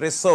300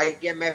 IMF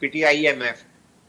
PTIMF,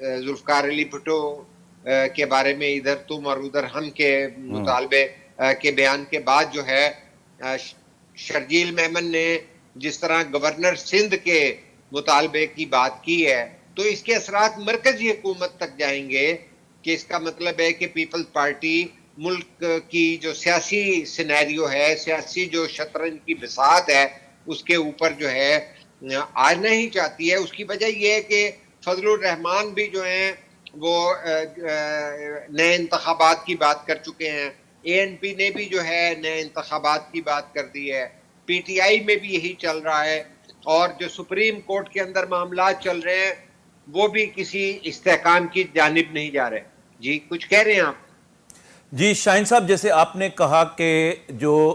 Zulfiqar Ali Bhutto کے بارے میں ادھر تم اور ادھر ہم کے مطالبے کے بیان کے بعد جو ہے شرجیل میمن نے جس طرح گورنر سندھ کے مطالبے کی بات کی ہے تو اس کے اثرات مرکزی حکومت تک جائیں گے کہ اس کا مطلب ہے کہ پیپلز پارٹی ملک کی جو سیاسی سینیریو ہے, سیاسی جو شطرنج کی بساط ہے اس کے اوپر جو ہے آنا ہی چاہتی ہے. اس کی وجہ یہ ہے کہ فضل الرحمان بھی جو ہیں وہ نئے انتخابات کی بات کر چکے ہیں, ANP نے بھی جو ہے نئے انتخابات کی بات کر دی ہے, PTI میں بھی یہی چل رہا ہے, اور جو سپریم کورٹ کے اندر معاملات چل رہے ہیں وہ بھی کسی استحکام کی جانب نہیں جا رہے. جی کچھ کہہ رہے ہیں آپ؟ جی شاہین صاحب, جیسے آپ نے کہا کہ جو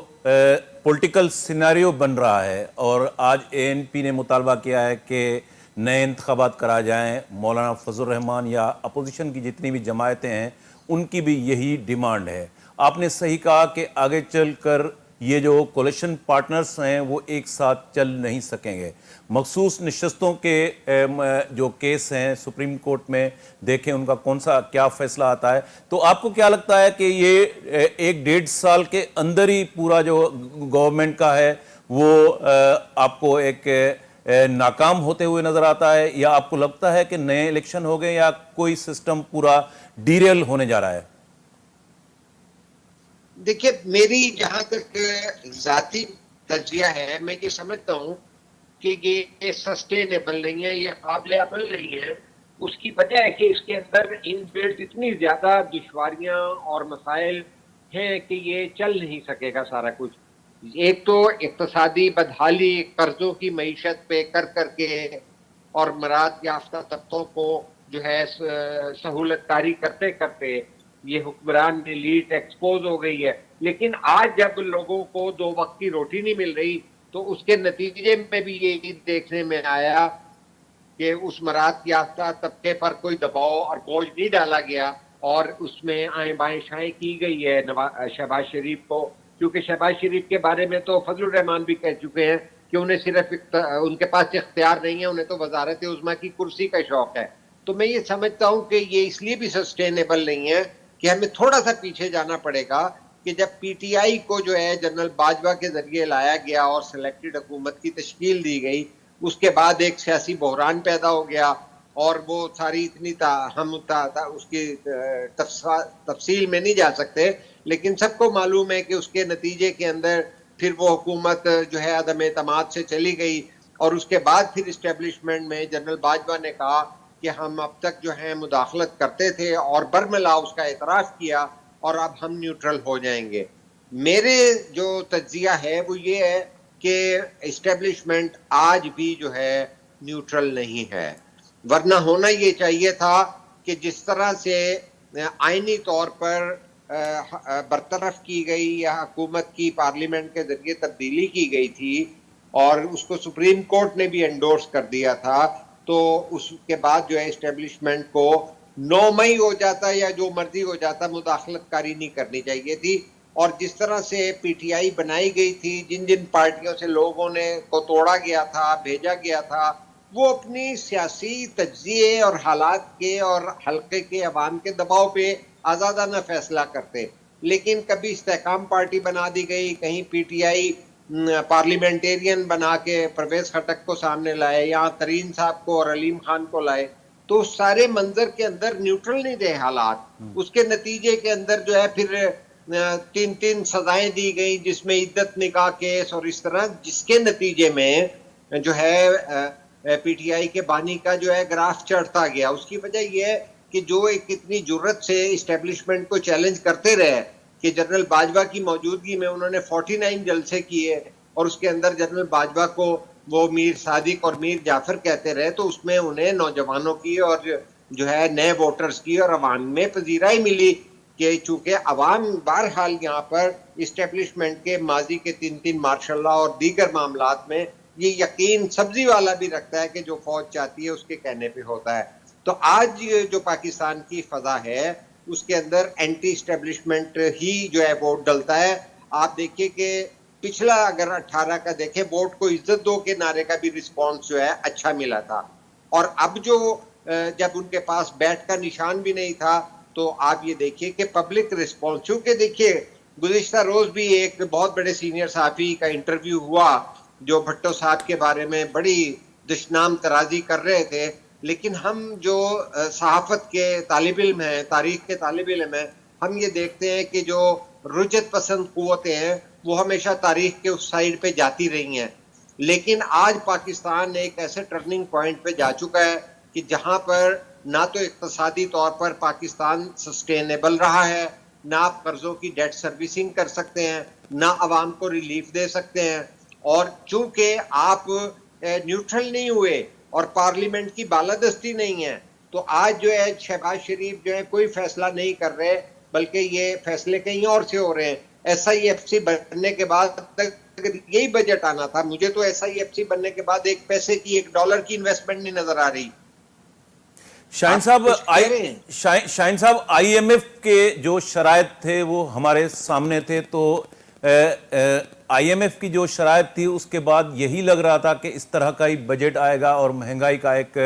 پولیٹیکل سیناریو بن رہا ہے اور آج ANP نے مطالبہ کیا ہے کہ نئے انتخابات کرا جائیں, مولانا فضل الرحمان یا اپوزیشن کی جتنی بھی جماعتیں ہیں ان کی بھی یہی ڈیمانڈ ہے. آپ نے صحیح کہا کہ آگے چل کر یہ جو کولیشن پارٹنرز ہیں وہ ایک ساتھ چل نہیں سکیں گے. مخصوص نشستوں کے جو کیس ہیں سپریم کورٹ میں, دیکھیں ان کا کون سا کیا فیصلہ آتا ہے. تو آپ کو کیا لگتا ہے کہ یہ 1-1.5 سال کے اندر ہی پورا جو گورنمنٹ کا ہے وہ آپ کو ایک ناکام ہوتے ہوئے نظر آتا ہے, یا آپ کو لگتا ہے کہ نئے الیکشن ہو گئے یا کوئی سسٹم پورا ڈیریل ہونے جا رہا ہے؟ دیکھیے میری جہاں تک ذاتی تجزیہ ہے, میں یہ سمجھتا ہوں کہ یہ سسٹینیبل نہیں ہے, یہ قابل عمل نہیں ہے. اس کی وجہ ہے کہ اس کے اندر ان بلڈ اتنی زیادہ دشواریاں اور مسائل ہیں کہ یہ چل نہیں سکے گا سارا کچھ. ایک تو اقتصادی بدحالی, قرضوں کی معیشت پہ کر کر کے اور مراد یافتہ طبقوں کو جو ہے سہولت کاری کرتے کرتے یہ حکمران ایلیٹ ایکسپوز ہو گئی ہے. لیکن آج جب لوگوں کو 2 وقت کی روٹی نہیں مل رہی تو اس کے نتیجے میں بھی یہ دیکھنے میں آیا کہ اس مراد یافتہ طبقے پر کوئی دباؤ اور بوجھ نہیں ڈالا گیا, اور اس میں آئیں بائیں شائیں کی گئی ہے شہباز شریف کو. کیونکہ شہباز شریف کے بارے میں تو فضل الرحمان بھی کہہ چکے ہیں کہ انہیں صرف ان کے پاس اختیار نہیں ہے, انہیں تو وزارت عظمیٰ کی کرسی کا شوق ہے. تو میں یہ سمجھتا ہوں کہ یہ اس لیے بھی سسٹینیبل نہیں ہے کہ ہمیں تھوڑا سا پیچھے جانا پڑے گا کہ جب PTI کو جو ہے جنرل باجوہ کے ذریعے لایا گیا اور سلیکٹڈ حکومت کی تشکیل دی گئی, اس کے بعد ایک سیاسی بحران پیدا ہو گیا, اور وہ ساری اتنی ہم اس کی تفصیل میں نہیں جا سکتے, لیکن سب کو معلوم ہے کہ اس کے نتیجے کے اندر پھر وہ حکومت جو ہے عدم اعتماد سے چلی گئی, اور اس کے بعد پھر اسٹیبلشمنٹ میں جنرل باجوہ نے کہا کہ ہم اب تک جو ہے مداخلت کرتے تھے اور برملا اس کا اعتراف کیا اور اب ہم نیوٹرل ہو جائیں گے. میرے جو تجزیہ ہے وہ یہ ہے کہ اسٹیبلشمنٹ آج بھی جو ہے نیوٹرل نہیں ہے, ورنہ ہونا یہ چاہیے تھا کہ جس طرح سے آئینی طور پر برطرف کی گئی یا حکومت کی پارلیمنٹ کے ذریعے تبدیلی کی گئی تھی اور اس کو سپریم کورٹ نے بھی انڈورس کر دیا تھا, تو اس کے بعد جو ہے اسٹیبلشمنٹ کو 9 مئی ہو جاتا یا جو مرضی ہو جاتا, مداخلت کاری نہیں کرنی چاہیے تھی. اور جس طرح سے PTI بنائی گئی تھی, جن جن پارٹیوں سے لوگوں نے کو توڑا گیا تھا, بھیجا گیا تھا, وہ اپنی سیاسی تجزیے اور حالات کے اور حلقے کے عوام کے دباؤ پہ آزادانہ فیصلہ کرتے. لیکن کبھی استحکام پارٹی بنا دی گئی, کہیں PTI پارلیمنٹیرین بنا کے پرویز خٹک کو سامنے لائے, یہاں ترین صاحب کو اور علیم خان کو لائے, تو سارے منظر کے اندر نیوٹرل نہیں تھے حالات. اس کے نتیجے کے اندر جو ہے پھر 3 سزائیں دی گئی, جس میں عدت نکاح کیس اور اس طرح, جس کے نتیجے میں جو ہے PTI کے بانی کا جو ہے گراف چڑھتا گیا. اس کی وجہ یہ ہے کہ جو ایک اتنی جرت سے اسٹیبلشمنٹ کو چیلنج کرتے رہے کہ جنرل باجوہ کی موجودگی میں انہوں نے 49 جلسے کیے, اور اس کے اندر جنرل باجوہ کو وہ میر صادق اور میر جعفر کہتے رہے, تو اس میں انہیں نوجوانوں کی اور جو ہے نئے ووٹرز کی اور عوام میں پذیرائی ملی کہ چونکہ عوام بہرحال یہاں پر اسٹیبلشمنٹ کے ماضی کے 3 مارشاء اللہ اور دیگر معاملات میں یہ یقین سبزی والا بھی رکھتا ہے کہ جو فوج چاہتی ہے اس کے کہنے پہ ہوتا ہے. تو آج جو پاکستان کی فضا ہے اس کے اندر اینٹی اسٹیبلشمنٹ ہی جو ہے ووٹ ڈلتا ہے. آپ دیکھیے کہ پچھلا اگر 18 کا دیکھیں, ووٹ کو عزت دو کے نعرے کا بھی رسپانس جو ہے اچھا ملا تھا, اور اب جو جب ان کے پاس بیٹ کا نشان بھی نہیں تھا تو آپ یہ دیکھیے کہ پبلک رسپانس، چونکہ دیکھیے گزشتہ روز بھی ایک بہت بڑے سینئر صحافی کا انٹرویو ہوا جو بھٹو صاحب کے بارے میں بڑی دشنام ترازی کر رہے تھے، لیکن ہم جو صحافت کے طالب علم ہیں، تاریخ کے طالب علم ہیں، ہم یہ دیکھتے ہیں کہ جو رجت پسند قوتیں ہیں وہ ہمیشہ تاریخ کے اس سائیڈ پہ جاتی رہی ہیں، لیکن آج پاکستان ایک ایسے ٹرننگ پوائنٹ پہ جا چکا ہے کہ جہاں پر نہ تو اقتصادی طور پر پاکستان سسٹینیبل رہا ہے، نہ آپ قرضوں کی ڈیٹ سروسنگ کر سکتے ہیں، نہ عوام کو ریلیف دے سکتے ہیں، اور چونکہ آپ نیوٹرل نہیں ہوئے اور پارلیمنٹ کی بالادستی نہیں ہے تو آج جو ہے شہباز شریف جو ہے کوئی فیصلہ نہیں کر رہے، بلکہ یہ فیصلے کہیں اور سے ہو رہے ہیں۔ ایس آئی ایف سی بننے کے بعد اگر یہی بجٹ آنا تھا، مجھے تو ایس آئی ایف سی بننے کے بعد ایک پیسے کی، ایک ڈالر کی انویسٹمنٹ نہیں نظر آ رہی۔ شاہین آپ صاحب کچھ کہہ رہے ہیں؟ شاہین صاحب آئی ایم ایف کے جو شرائط تھے وہ ہمارے سامنے تھے، تو آئی ایم ایف کی جو شرائط تھی اس کے بعد یہی لگ رہا تھا کہ اس طرح کا ہی بجٹ آئے گا، اور مہنگائی کا ایک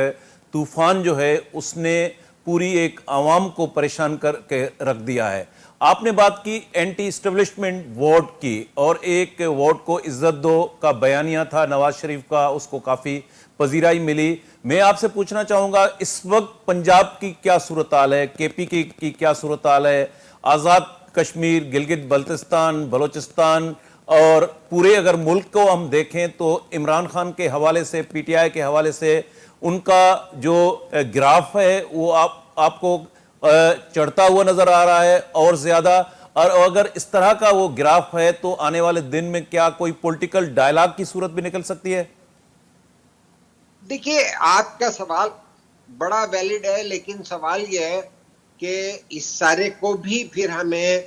طوفان جو ہے اس نے پوری ایک عوام کو پریشان کر کے رکھ دیا ہے۔ آپ نے بات کی اینٹی اسٹیبلشمنٹ ووٹ کی، اور ایک ووٹ کو عزت دو کا بیانیہ تھا نواز شریف کا، اس کو کافی پذیرائی ملی۔ میں آپ سے پوچھنا چاہوں گا اس وقت پنجاب کی کیا صورتحال ہے، کے پی کی کیا صورتحال ہے، آزاد کشمیر، گلگت بلتستان، بلوچستان، اور پورے اگر ملک کو ہم دیکھیں تو عمران خان کے حوالے سے، پی ٹی آئی کے حوالے سے ان کا جو گراف ہے وہ آپ کو چڑھتا ہوا نظر آ رہا ہے اور زیادہ، اور اگر اس طرح کا وہ گراف ہے تو آنے والے دن میں کیا کوئی پولیٹیکل ڈائلاگ کی صورت بھی نکل سکتی ہے؟ دیکھیے آپ کا سوال بڑا ویلڈ ہے، لیکن سوال یہ ہے کہ اس سارے کو بھی پھر ہمیں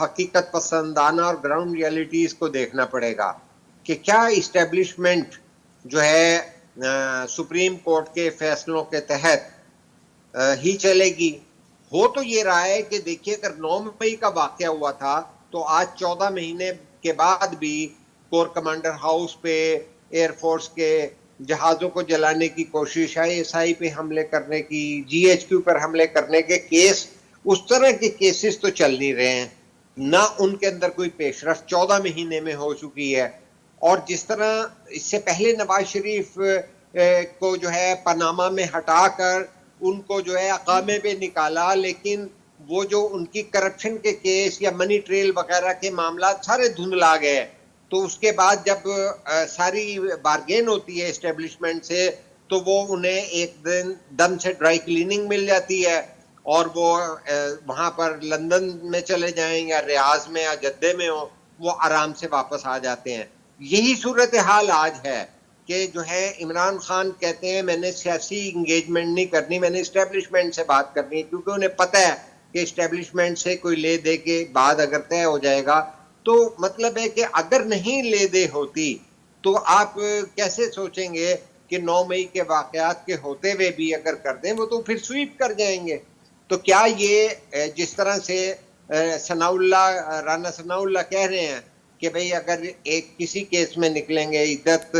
حقیقت پسندانہ اور گراؤنڈ ریالٹیز کو دیکھنا پڑے گا کہ کیا اسٹیبلشمنٹ جو ہے سپریم کورٹ کے فیصلوں کے تحت ہی چلے گی۔ ہو تو یہ رہا ہے کہ دیکھیے اگر 9 مئی کا واقعہ ہوا تھا تو آج 14 مہینے کے بعد بھی کور کمانڈر ہاؤس پہ، ایئر فورس کے جہازوں کو جلانے کی کوشش، آئی ایس آئی پہ حملے کرنے کی، جی ایچ کیو پر حملے کرنے کے کیس، اس طرح کے کیسز تو چل نہیں رہے ہیں، نہ ان کے اندر کوئی پیش رفت 14 مہینے میں ہو چکی ہے۔ اور جس طرح اس سے پہلے نواز شریف کو جو ہے پاناما میں ہٹا کر ان کو جو ہے اقامے پہ نکالا، لیکن وہ جو ان کی کرپشن کے کیس یا منی ٹریل وغیرہ کے معاملات سارے دھندلا گئے، تو اس کے بعد جب ساری بارگین ہوتی ہے اسٹیبلشمنٹ سے تو وہ انہیں ایک دم سے ڈرائی کلیننگ مل جاتی ہے، اور وہ وہاں پر لندن میں چلے جائیں یا ریاض میں یا جدے میں ہوں، وہ آرام سے واپس آ جاتے ہیں۔ یہی صورتحال آج ہے کہ جو ہے عمران خان کہتے ہیں میں نے سیاسی انگیجمنٹ نہیں کرنی، میں نے اسٹیبلشمنٹ سے بات کرنی ہے، کیونکہ انہیں پتہ ہے کہ اسٹیبلشمنٹ سے کوئی لے دے کے بعد اگر طے ہو جائے گا تو مطلب ہے کہ اگر نہیں لے دے ہوتی تو آپ کیسے سوچیں گے کہ 9 مئی کے واقعات کے ہوتے ہوئے بھی اگر کر دیں وہ تو پھر سویپ کر جائیں گے۔ تو کیا یہ جس طرح سے رانا ثناء اللہ کہہ رہے ہیں کہ بھئی اگر ایک کسی کیس میں نکلیں گے، عدت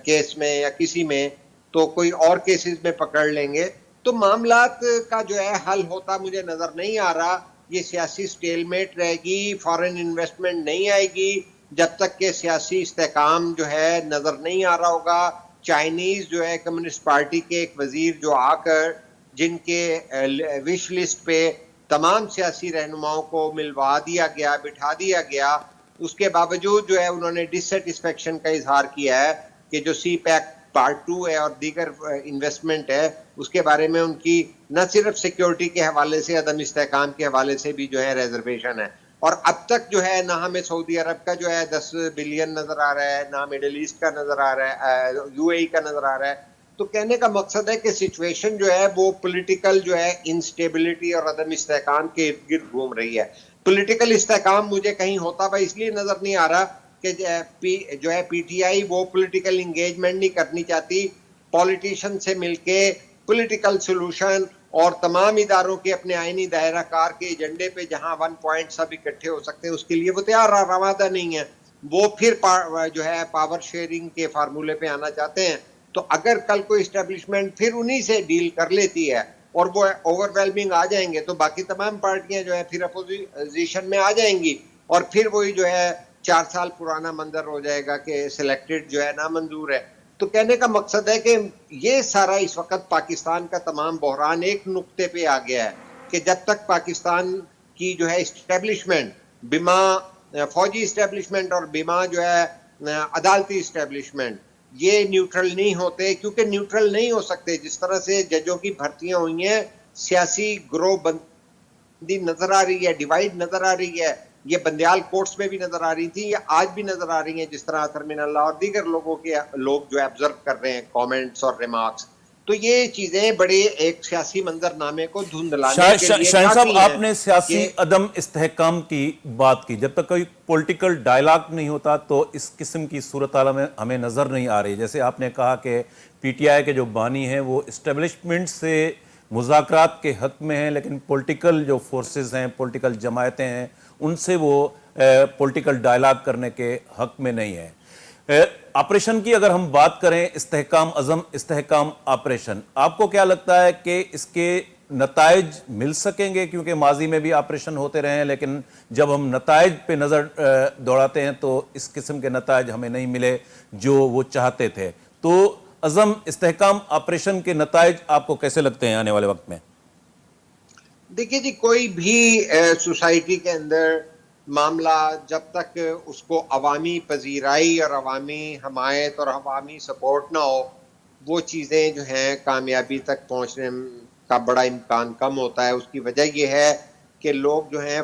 کیس میں یا کسی میں، تو کوئی اور کیسز میں پکڑ لیں گے، تو معاملات کا جو ہے حل ہوتا مجھے نظر نہیں آ رہا۔ یہ سیاسی سٹیل میٹ رہے گی، فارن انویسٹمنٹ نہیں آئے گی جب تک کہ سیاسی استحکام جو ہے نظر نہیں آ رہا ہوگا۔ چائنیز جو ہے کمیونسٹ پارٹی کے ایک وزیر جو آ کر جن کے وش لسٹ پہ تمام سیاسی رہنماؤں کو ملوا دیا گیا، بٹھا دیا گیا، اس کے باوجود جو ہے انہوں نے ڈس سیٹسفیکشن کا اظہار کیا ہے کہ جو سی پیک پارٹ 2 ہے اور دیگر انویسٹمنٹ ہے اس کے بارے میں ان کی نہ صرف سیکیورٹی کے حوالے سے، عدم استحکام کے حوالے سے بھی جو ہے ریزرویشن ہے، اور اب تک جو ہے نہ ہمیں سعودی عرب کا جو ہے 10 بلین نظر آ رہا ہے، نہ مڈل ایسٹ کا نظر آ رہا ہے، یو اے ای کا نظر آ رہا ہے۔ تو کہنے کا مقصد ہے کہ سچویشن جو ہے وہ پولیٹیکل جو ہے انسٹیبلٹی اور عدم استحکام کے ارد گرد گھوم رہی ہے۔ پولیٹیکل استحکام مجھے کہیں ہوتا ہوا اس لیے نظر نہیں آ رہا کہ جو ہے پی ٹی آئی وہ پولیٹیکل انگیجمنٹ نہیں کرنی چاہتی، پولیٹیشین سے مل کے پولیٹیکل سولوشن اور تمام اداروں کے اپنے آئینی دائرہ کار کے ایجنڈے پہ جہاں 1 پوائنٹ سب اکٹھے ہو سکتے ہیں اس کے لیے وہ تیار روادہ نہیں ہے، وہ پھر جو ہے پاور شیئرنگ کے فارمولے پہ آنا چاہتے ہیں۔ تو اگر کل کوئی اسٹیبلشمنٹ پھر انہی سے ڈیل کر لیتی ہے اور وہ اوور ویلمنگ آ جائیں گے تو باقی تمام پارٹیاں جو ہے پھر اپوزیشن میں آ جائیں گی اور پھر وہی جو ہے 4 سال پرانا منظر ہو جائے گا کہ سلیکٹڈ جو ہے نامنظور ہے. تو کہنے کا مقصد ہے کہ یہ سارا اس وقت پاکستان کا تمام بحران ایک نقطے پہ آ گیا ہے کہ جب تک پاکستان کی جو ہے اسٹیبلشمنٹ بما فوجی اسٹیبلشمنٹ اور بما جو ہے عدالتی اسٹیبلشمنٹ یہ نیوٹرل نہیں ہوتے, کیونکہ نیوٹرل نہیں ہو سکتے. جس طرح سے ججوں کی بھرتیاں ہوئی ہیں سیاسی گروہ بندی نظر آ رہی ہے, ڈیوائیڈ نظر آ رہی ہے, یہ بندیال کورٹس میں بھی نظر آ رہی تھی, یہ آج بھی نظر آ رہی ہیں جس طرح اطہر من اللہ اور دیگر لوگ جو آبزرو کر رہے ہیں کامنٹس اور ریمارکس. تو یہ چیزیں بڑے ایک سیاسی منظر نامے کو دھندلانے کے لیے شاہین صاحب, کافی آپ ہیں نے سیاسی کہ عدم استحکام کی بات کی. جب تک کوئی پولیٹیکل ڈائلاگ نہیں ہوتا تو اس قسم کی صورتحال میں ہمیں نظر نہیں آ رہی. جیسے آپ نے کہا کہ پی ٹی آئی کے جو بانی ہیں وہ اسٹیبلشمنٹ سے مذاکرات کے حق میں ہیں, لیکن پولیٹیکل جو فورسز ہیں, پولیٹیکل جماعتیں ہیں, ان سے وہ پولیٹیکل ڈائلاگ کرنے کے حق میں نہیں ہیں. آپریشن کی اگر ہم بات کریں, استحکام عزم استحکام آپریشن, آپ کو کیا لگتا ہے کہ اس کے نتائج مل سکیں گے؟ کیونکہ ماضی میں بھی آپریشن ہوتے رہے ہیں, لیکن جب ہم نتائج پہ نظر دوڑاتے ہیں تو اس قسم کے نتائج ہمیں نہیں ملے جو وہ چاہتے تھے. تو عزم استحکام آپریشن کے نتائج آپ کو کیسے لگتے ہیں آنے والے وقت میں؟ دیکھیے جی, کوئی بھی سوسائٹی کے اندر معاملہ جب تک اس کو عوامی پذیرائی اور عوامی حمایت اور عوامی سپورٹ نہ ہو, وہ چیزیں جو ہیں کامیابی تک پہنچنے کا بڑا امکان کم ہوتا ہے. اس کی وجہ یہ ہے کہ لوگ جو ہیں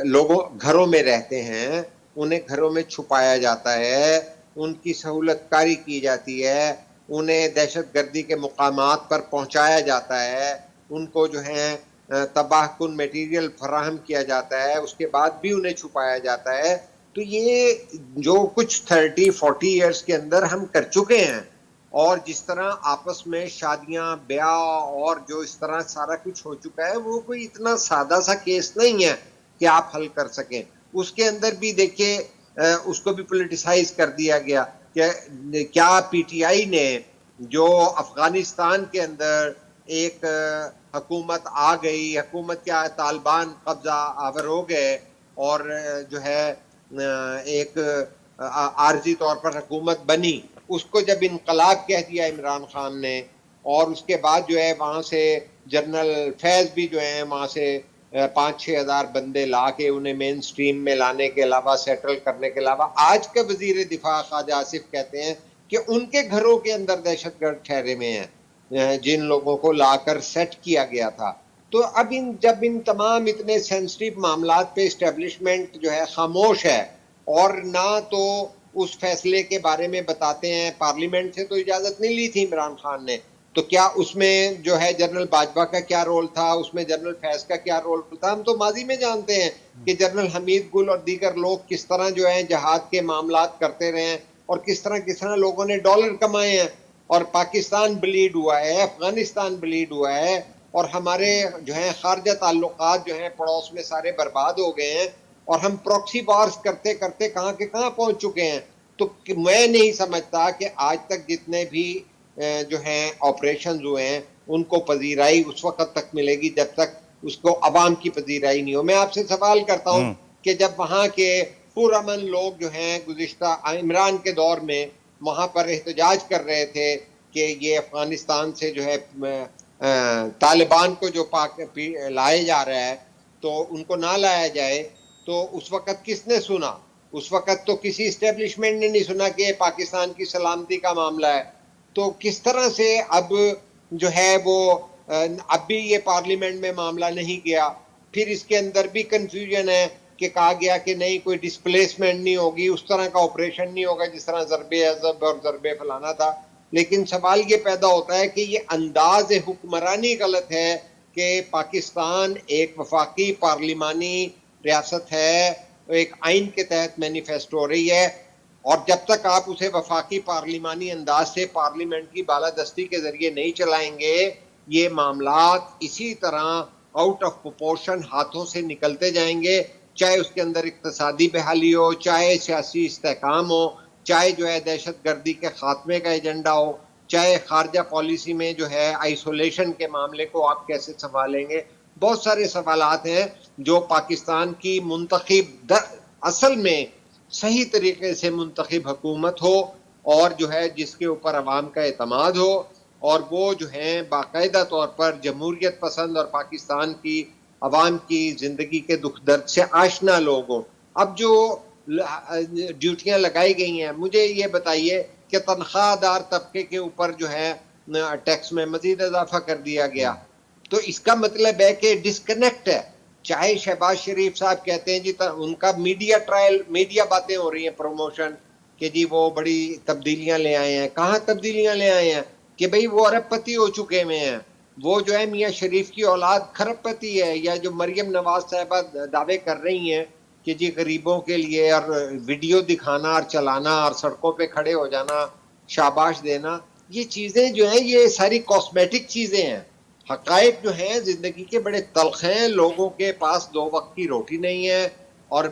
لوگوں گھروں میں رہتے ہیں, انہیں گھروں میں چھپایا جاتا ہے, ان کی سہولت کاری کی جاتی ہے, انہیں دہشت گردی کے مقامات پر پہنچایا جاتا ہے, ان کو جو ہے تباہ کن میٹیریل فراہم کیا جاتا ہے, اس کے بعد بھی انہیں چھپایا جاتا ہے. تو یہ جو کچھ 30-40 ایئرس کے اندر ہم کر چکے ہیں, اور جس طرح آپس میں شادیاں بیاہ اور جو اس طرح سارا کچھ ہو چکا ہے, وہ کوئی اتنا سادہ سا کیس نہیں ہے کہ آپ حل کر سکیں. اس کے اندر بھی دیکھیں اس کو بھی پولیٹیسائز کر دیا گیا کہ کیا پی ٹی آئی نے جو افغانستان کے اندر ایک حکومت آ گئی, حکومت کیا طالبان قبضہ آور ہو گئے اور جو ہے ایک عارضی طور پر حکومت بنی, اس کو جب انقلاب کہہ دیا عمران خان نے, اور اس کے بعد جو ہے وہاں سے جنرل فیض بھی جو ہیں وہاں سے 5-6 ہزار بندے لا کے انہیں مین سٹریم میں لانے کے علاوہ, سیٹل کرنے کے علاوہ, آج کے وزیر دفاع خواجہ آصف کہتے ہیں کہ ان کے گھروں کے اندر دہشت گرد ٹھہرے میں ہیں جن لوگوں کو لا کر سیٹ کیا گیا تھا. تو اب جب ان تمام اتنے سینسٹیو معاملات پہ اسٹیبلشمنٹ جو ہے خاموش ہے اور نہ تو اس فیصلے کے بارے میں بتاتے ہیں, پارلیمنٹ سے تو اجازت نہیں لی تھی عمران خان نے, تو کیا اس میں جو ہے جنرل باجوہ کا کیا رول تھا, اس میں جنرل فیض کا کیا رول تھا, ہم تو ماضی میں جانتے ہیں کہ جنرل حمید گل اور دیگر لوگ کس طرح جو ہیں جہاد کے معاملات کرتے رہے ہیں اور کس طرح لوگوں نے ڈالر کمائے ہیں, اور پاکستان بلیڈ ہوا ہے, افغانستان بلیڈ ہوا ہے, اور ہمارے جو ہیں خارجہ تعلقات جو ہیں پڑوس میں سارے برباد ہو گئے ہیں, اور ہم پروکسی وارز کرتے کرتے کہاں کے کہاں پہنچ چکے ہیں. تو میں نہیں سمجھتا کہ آج تک جتنے بھی جو ہیں آپریشنز ہوئے ہیں ان کو پذیرائی اس وقت تک ملے گی جب تک اس کو عوام کی پذیرائی نہیں ہو. میں آپ سے سوال کرتا ہوں کہ جب وہاں کے پرامن لوگ جو ہیں گزشتہ عمران کے دور میں وہاں پر احتجاج کر رہے تھے کہ یہ افغانستان سے جو ہے طالبان کو جو لائے جا رہا ہے تو ان کو نہ لایا جائے, تو اس وقت کس نے سنا؟ اس وقت تو کسی اسٹیبلشمنٹ نے نہیں سنا کہ پاکستان کی سلامتی کا معاملہ ہے. تو کس طرح سے اب جو ہے وہ اب بھی یہ پارلیمنٹ میں معاملہ نہیں گیا, پھر اس کے اندر بھی کنفیوژن ہے کہ کہا گیا کہ نہیں کوئی ڈسپلیسمنٹ نہیں ہوگی, اس طرح کا آپریشن نہیں ہوگا جس طرح ضرب عضب اور ضرب فلانا تھا. لیکن سوال یہ پیدا ہوتا ہے کہ یہ انداز حکمرانی غلط ہے کہ پاکستان ایک وفاقی پارلیمانی ریاست ہے, ایک آئین کے تحت مینیفیسٹو ہو رہی ہے, اور جب تک آپ اسے وفاقی پارلیمانی انداز سے پارلیمنٹ کی بالادستی کے ذریعے نہیں چلائیں گے, یہ معاملات اسی طرح آؤٹ آف پروپورشن ہاتھوں سے نکلتے جائیں گے, چاہے اس کے اندر اقتصادی بحالی ہو, چاہے سیاسی استحکام ہو, چاہے جو ہے دہشت گردی کے خاتمے کا ایجنڈا ہو, چاہے خارجہ پالیسی میں جو ہے آئسولیشن کے معاملے کو آپ کیسے سنبھالیں گے. بہت سارے سوالات ہیں جو پاکستان کی منتخب اصل میں صحیح طریقے سے منتخب حکومت ہو اور جو ہے جس کے اوپر عوام کا اعتماد ہو, اور وہ جو ہیں باقاعدہ طور پر جمہوریت پسند اور پاکستان کی عوام کی زندگی کے دکھ درد سے آشنا لوگ ہوں. اب جو ڈیوٹیاں لگائی گئی ہیں, مجھے یہ بتائیے کہ تنخواہ دار طبقے کے اوپر جو ہے ٹیکس میں مزید اضافہ کر دیا گیا, تو اس کا مطلب ہے کہ ڈسکنیکٹ ہے. چاہے شہباز شریف صاحب کہتے ہیں جی ان کا میڈیا ٹرائل, میڈیا باتیں ہو رہی ہیں پروموشن کہ جی وہ بڑی تبدیلیاں لے آئے ہیں. کہاں تبدیلیاں لے آئے ہیں کہ بھئی وہ ارب پتی ہو چکے ہوئے ہیں, وہ جو ہے میاں شریف کی اولاد کھرب پتی ہے, یا جو مریم نواز صاحبہ دعوے کر رہی ہیں کہ جی غریبوں کے لیے اور ویڈیو دکھانا اور چلانا اور سڑکوں پہ کھڑے ہو جانا, شاباش دینا, یہ چیزیں جو ہیں یہ ساری کاسمیٹک چیزیں ہیں. حقائق جو ہیں زندگی کے بڑے تلخ ہیں. لوگوں کے پاس 2 وقت کی روٹی نہیں ہے, اور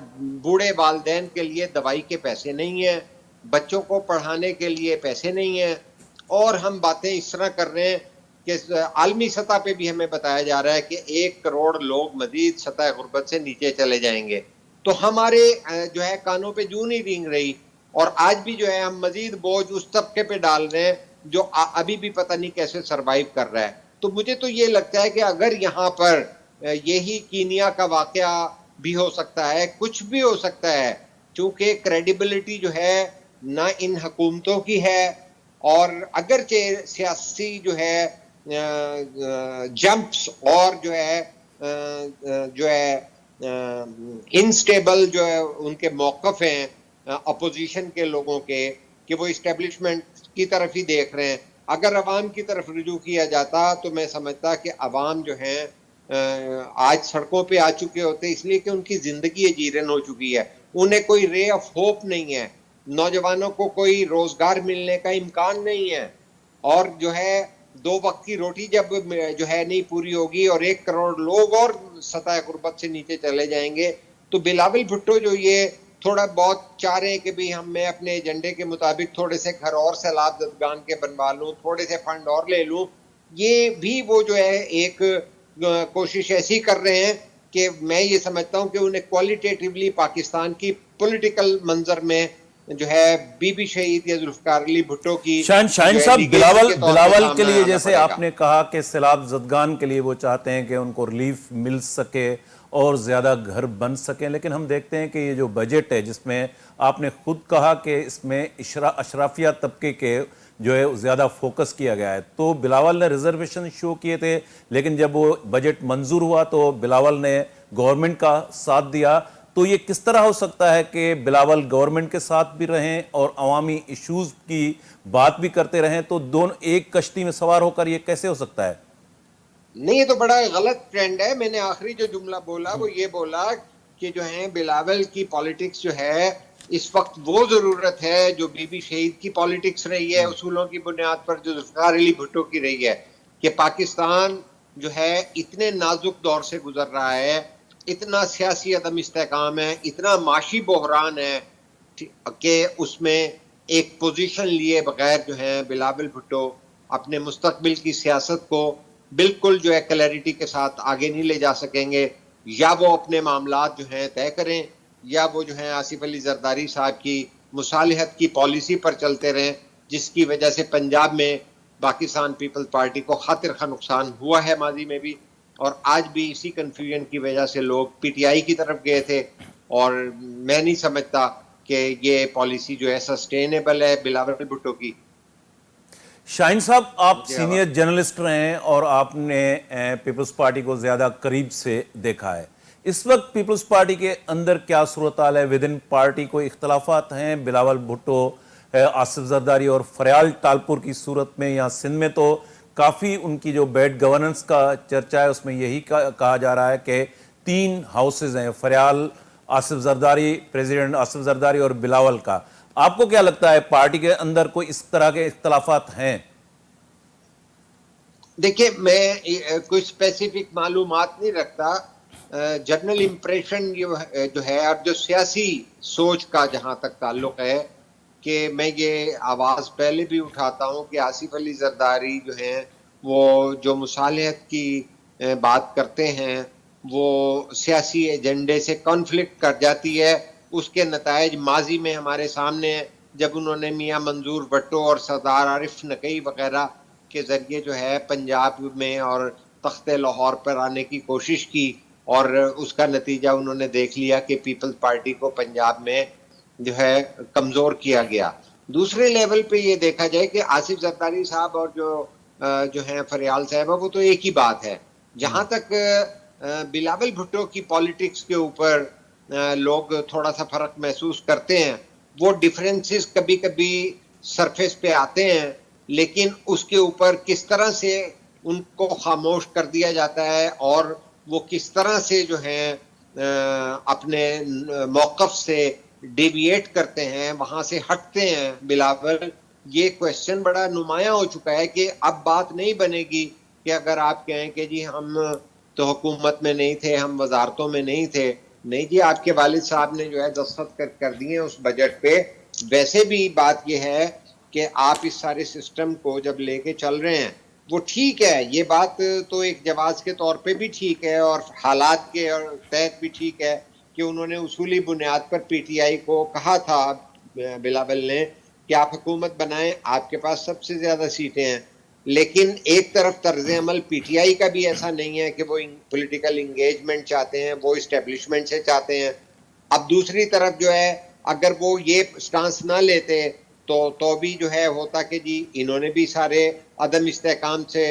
بوڑھے والدین کے لیے دوائی کے پیسے نہیں ہیں, بچوں کو پڑھانے کے لیے پیسے نہیں ہیں, اور ہم باتیں اس طرح کر رہے ہیں کہ عالمی سطح پہ بھی ہمیں بتایا جا رہا ہے کہ 1 کروڑ لوگ مزید سطح غربت سے نیچے چلے جائیں گے. تو ہمارے جو ہے کانوں پہ جوں نہیں رینگ رہی, اور آج بھی جو ہے ہم مزید بوجھ اس طبقے پہ ڈال رہے ہیں جو ابھی بھی پتہ نہیں کیسے سروائیو کر رہا ہے. تو مجھے تو یہ لگتا ہے کہ اگر یہاں پر یہی کینیا کا واقعہ بھی ہو سکتا ہے, کچھ بھی ہو سکتا ہے, چونکہ کریڈیبلٹی جو ہے نہ ان حکومتوں کی ہے, اور اگرچہ سیاسی جو ہے جمپس اور جو ہے انسٹیبل جو ہے ان کے موقف ہیں اپوزیشن کے لوگوں کے, کہ وہ اسٹیبلشمنٹ کی طرف ہی دیکھ رہے ہیں. اگر عوام کی طرف رجوع کیا جاتا تو میں سمجھتا کہ عوام جو ہیں آج سڑکوں پہ آ چکے ہوتے, اس لیے کہ ان کی زندگی جیرن ہو چکی ہے, انہیں کوئی رے آف ہوپ نہیں ہے, نوجوانوں کو کوئی روزگار ملنے کا امکان نہیں ہے, اور جو ہے 2 وقت کی روٹی جب جو ہے نہیں پوری ہوگی اور 1 کروڑ لوگ اور سطح غربت سے نیچے چلے جائیں گے, تو بلاول بھٹو جو یہ تھوڑا بہت چاہ رہے ہیں کہ بھی میں اپنے ایجنڈے کے مطابق تھوڑے سے گھر اور سیلاب زدگان کے بنوا لوں, تھوڑے سے فنڈ اور لے لوں, یہ بھی وہ جو ہے ایک کوشش ایسی کر رہے ہیں کہ میں یہ سمجھتا ہوں کہ انہیں کوالٹیٹیولی پاکستان کی پولیٹیکل منظر میں جو ہے بی بی شہید یا ذوالفقار علی بھٹو کی شاہین جو ہے صاحب, لیگیسی کے طور پہ بلاول کے سامنے لیے آنا جیسے پڑے آپ گا. نے کہا کہ سیلاب زدگان کے لیے وہ چاہتے ہیں کہ ان کو ریلیف مل سکے اور زیادہ گھر بن سکیں, لیکن ہم دیکھتے ہیں کہ یہ جو بجٹ ہے جس میں آپ نے خود کہا کہ اس میں اشرافیہ طبقے کے جو ہے زیادہ فوکس کیا گیا ہے, تو بلاول نے ریزرویشن شو کیے تھے, لیکن جب وہ بجٹ منظور ہوا تو بلاول نے گورنمنٹ کا ساتھ دیا. تو یہ کس طرح ہو سکتا ہے کہ بلاول گورنمنٹ کے ساتھ بھی رہیں اور عوامی ایشوز کی بات بھی کرتے رہیں, تو دونوں ایک کشتی میں سوار ہو کر یہ کیسے ہو سکتا ہے؟ نہیں, یہ تو بڑا غلط ٹرینڈ ہے. میں نے آخری جو جملہ بولا وہ یہ بولا کہ جو ہے بلاول کی پالیٹکس جو ہے اس وقت وہ ضرورت ہے جو بی بی شہید کی پالیٹکس رہی ہے اصولوں کی بنیاد پر, جو ذوالفقار علی بھٹو کی رہی ہے, کہ پاکستان جو ہے اتنے نازک دور سے گزر رہا ہے, اتنا سیاسی عدم استحکام ہے, اتنا معاشی بحران ہے کہ اس میں ایک پوزیشن لیے بغیر جو ہے بلاول بھٹو اپنے مستقبل کی سیاست کو بالکل جو ہے کلیئرٹی کے ساتھ آگے نہیں لے جا سکیں گے. یا وہ اپنے معاملات جو ہیں طے کریں, یا وہ جو ہیں آصف علی زرداری صاحب کی مصالحت کی پالیسی پر چلتے رہیں, جس کی وجہ سے پنجاب میں پاکستان پیپل پارٹی کو خاطر خواہ نقصان ہوا ہے ماضی میں بھی, اور آج بھی اسی کنفیوژن کی وجہ سے لوگ پی ٹی آئی کی طرف گئے تھے. اور میں نہیں سمجھتا کہ یہ پالیسی جو ہے سسٹینیبل ہے بلاول بھٹو کی. شاہین صاحب, آپ سینئر جرنلسٹ رہے ہیں اور آپ نے پیپلز پارٹی کو زیادہ قریب سے دیکھا ہے. اس وقت پیپلز پارٹی کے اندر کیا صورتحال ہے؟ ود ان پارٹی کوئی اختلافات ہیں؟ بلاول بھٹو, آصف زرداری اور فریال ٹالپور کی صورت میں, یا سندھ میں تو کافی ان کی جو بیڈ گورننس کا چرچہ ہے اس میں یہی کہا جا رہا ہے کہ 3 ہاؤسز ہیں, فریال, آصف زرداری, پریزیڈنٹ آصف زرداری اور بلاول کا. آپ کو کیا لگتا ہے پارٹی کے اندر کوئی اس طرح کے اختلافات ہیں؟ دیکھیں, میں کوئی اسپیسیفک معلومات نہیں رکھتا. جنرل امپریشن جو ہے اور جو سیاسی سوچ کا جہاں تک تعلق ہے کہ میں یہ آواز پہلے بھی اٹھاتا ہوں کہ آصف علی زرداری جو ہیں وہ جو مصالحت کی بات کرتے ہیں وہ سیاسی ایجنڈے سے کانفلکٹ کر جاتی ہے. اس کے نتائج ماضی میں ہمارے سامنے ہیں جب انہوں نے میاں منظور بھٹو اور سردار عارف نقوی وغیرہ کے ذریعے جو ہے پنجاب میں اور تخت لاہور پر آنے کی کوشش کی, اور اس کا نتیجہ انہوں نے دیکھ لیا کہ پیپلز پارٹی کو پنجاب میں جو ہے کمزور کیا گیا. دوسرے لیول پہ یہ دیکھا جائے کہ آصف زرداری صاحب اور جو ہیں فریال صاحبہ وہ تو ایک ہی بات ہے. جہاں تک بلاول بھٹو کی پالیٹکس کے اوپر لوگ تھوڑا سا فرق محسوس کرتے ہیں, وہ ڈفرینسز کبھی کبھی سرفیس پہ آتے ہیں, لیکن اس کے اوپر کس طرح سے ان کو خاموش کر دیا جاتا ہے اور وہ کس طرح سے جو ہیں اپنے موقف سے ڈیویٹ کرتے ہیں, وہاں سے ہٹتے ہیں بلاول, یہ کویشچن بڑا نمایاں ہو چکا ہے کہ اب بات نہیں بنے گی کہ اگر آپ کہیں کہ جی ہم تو حکومت میں نہیں تھے, ہم وزارتوں میں نہیں تھے. نہیں جی, آپ کے والد صاحب نے جو ہے دستخط کر دیے اس بجٹ پہ. ویسے بھی بات یہ ہے کہ آپ اس سارے سسٹم کو جب لے کے چل رہے ہیں وہ ٹھیک ہے, یہ بات تو ایک جواز کے طور پہ بھی ٹھیک ہے اور حالات کے تحت بھی ٹھیک ہے کہ انہوں نے اصولی بنیاد پر پی ٹی آئی کو کہا تھا بلاول نے کہ آپ حکومت بنائیں, آپ کے پاس سب سے زیادہ سیٹیں ہیں. لیکن ایک طرف طرز عمل پی ٹی آئی کا بھی ایسا نہیں ہے کہ وہ پولیٹیکل انگیجمنٹ چاہتے ہیں, وہ اسٹیبلشمنٹ سے چاہتے ہیں. اب دوسری طرف جو ہے اگر وہ یہ سٹانس نہ لیتے تو بھی جو ہے ہوتا کہ جی انہوں نے بھی سارے عدم استحکام سے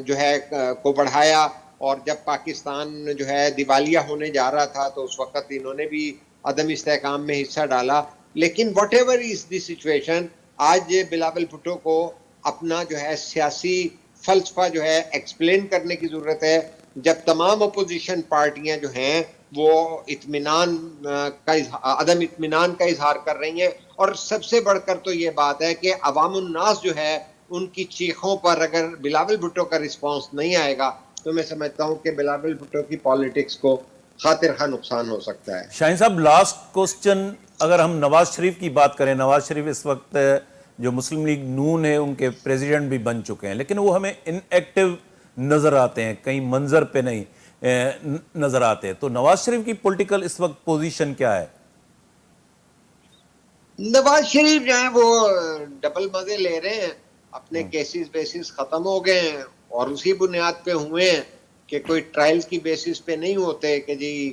جو ہے کو بڑھایا, اور جب پاکستان جو ہے دیوالیہ ہونے جا رہا تھا تو اس وقت انہوں نے بھی عدم استحکام میں حصہ ڈالا. لیکن what ever is the situation, آج بلاول بھٹو کو اپنا جو ہے سیاسی فلسفہ جو ہے ایکسپلین کرنے کی ضرورت ہے, جب تمام اپوزیشن پارٹیاں جو ہیں وہ اطمینان کا عدم اطمینان کا اظہار کر رہی ہیں. اور سب سے بڑھ کر تو یہ بات ہے کہ عوام الناس جو ہے ان کی چیخوں پر اگر بلاول بھٹو کا رسپانس نہیں آئے گا تو میں سمجھتا ہوں کہ بلاول بھٹو کی پالیٹکس کو خاطر خواہ نقصان ہو سکتا ہے. شاہین صاحب, لاسٹ کوسچن, اگر ہم نواز شریف کی بات کریں, نواز شریف اس وقت جو مسلم لیگ نون ہے ان کے پریزیڈنٹ بھی بن چکے ہیں, لیکن وہ ہمیں ان ایکٹیو نظر آتے ہیں, کہیں منظر پہ نہیں نظر آتے. تو نواز شریف کی پولیٹیکل اس وقت پوزیشن کیا ہے؟ نواز شریف جو ہیں وہ ڈبل مزے لے رہے ہیں, اپنے کیسز بیسز ختم ہو گئے ہیں اور اسی بنیاد پہ ہوئے ہیں کہ کوئی ٹرائل کی بیسس پہ نہیں ہوتے کہ جی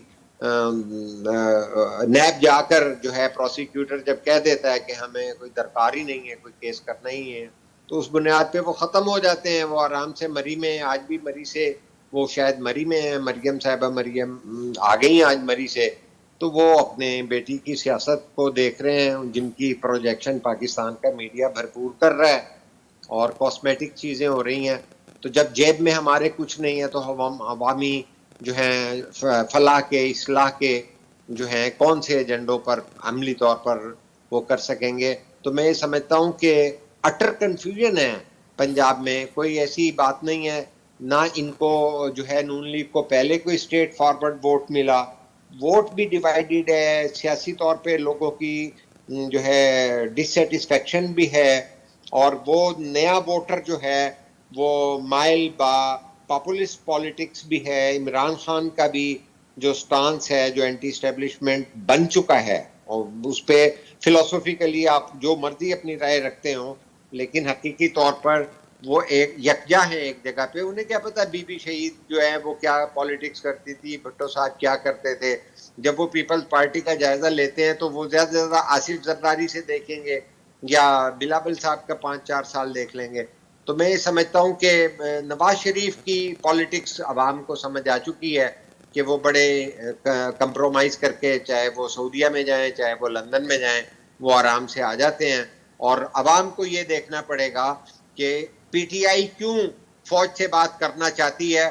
نیب جا کر جو ہے پروسیکیوٹر جب کہہ دیتا ہے کہ ہمیں کوئی درکار ہی نہیں ہے, کوئی کیس کرنا ہی ہے, تو اس بنیاد پہ وہ ختم ہو جاتے ہیں. وہ آرام سے مری میں, آج بھی مری سے وہ شاید مری میں ہیں, مریم صاحبہ مریم آ گئی ہیں آج مری سے, تو وہ اپنے بیٹی کی سیاست کو دیکھ رہے ہیں جن کی پروجیکشن پاکستان کا میڈیا بھرپور کر رہا ہے اور کاسمیٹک چیزیں ہو رہی ہیں. تو جب جیب میں ہمارے کچھ نہیں ہے تو ہم عوامی جو ہیں فلاح کے اصلاح کے جو ہیں کون سے ایجنڈوں پر عملی طور پر وہ کر سکیں گے. تو میں یہ سمجھتا ہوں کہ اٹر کنفیوژن ہے پنجاب میں, کوئی ایسی بات نہیں ہے. نہ ان کو جو ہے نون لیگ کو پہلے کوئی اسٹریٹ فارورڈ ووٹ ملا, ووٹ بھی ڈیوائیڈڈ ہے, سیاسی طور پہ لوگوں کی جو ہے ڈسسیٹسفیکشن بھی ہے, اور وہ نیا ووٹر جو ہے وہ مائل با پاپولسٹ پالیٹکس بھی ہے. عمران خان کا بھی جو سٹانس ہے, جو اینٹی اسٹیبلشمنٹ بن چکا ہے, اور اس پہ فلسفیکلی آپ جو مرضی اپنی رائے رکھتے ہوں, لیکن حقیقی طور پر وہ ایک یکجا ہے ایک جگہ پہ. انہیں کیا پتا بی بی شہید جو ہے وہ کیا پالیٹکس کرتی تھی, بھٹو صاحب کیا کرتے تھے. جب وہ پیپلز پارٹی کا جائزہ لیتے ہیں تو وہ زیادہ سے زیادہ آصف زرداری سے دیکھیں گے یا بلاول صاحب کا 5-4 سال دیکھ لیں گے. تو میں یہ سمجھتا ہوں کہ نواز شریف کی پالیٹکس عوام کو سمجھ آ چکی ہے کہ وہ بڑے کمپرومائز کر کے, چاہے وہ سعودیہ میں جائیں چاہے وہ لندن میں جائیں, وہ آرام سے آ جاتے ہیں. اور عوام کو یہ دیکھنا پڑے گا کہ پی ٹی آئی کیوں فوج سے بات کرنا چاہتی ہے,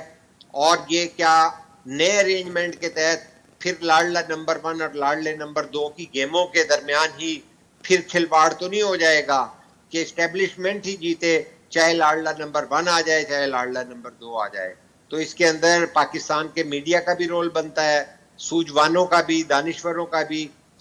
اور یہ کیا نئے ارینجمنٹ کے تحت پھر لاڈلا نمبر 1 اور لاڈلے نمبر 2 کی گیموں کے درمیان ہی پھر کھلواڑ تو نہیں ہو جائے گا کہ اسٹیبلشمنٹ ہی جیتے, چاہے لاڈلا نمبر 1 آ جائے چاہے لاڈلا نمبر 2 آ جائے. تو اس کے اندر پاکستان کے میڈیا کا بھی رول بنتا ہے, سوجوانوں کا بھی, دانشوروں کا بھی,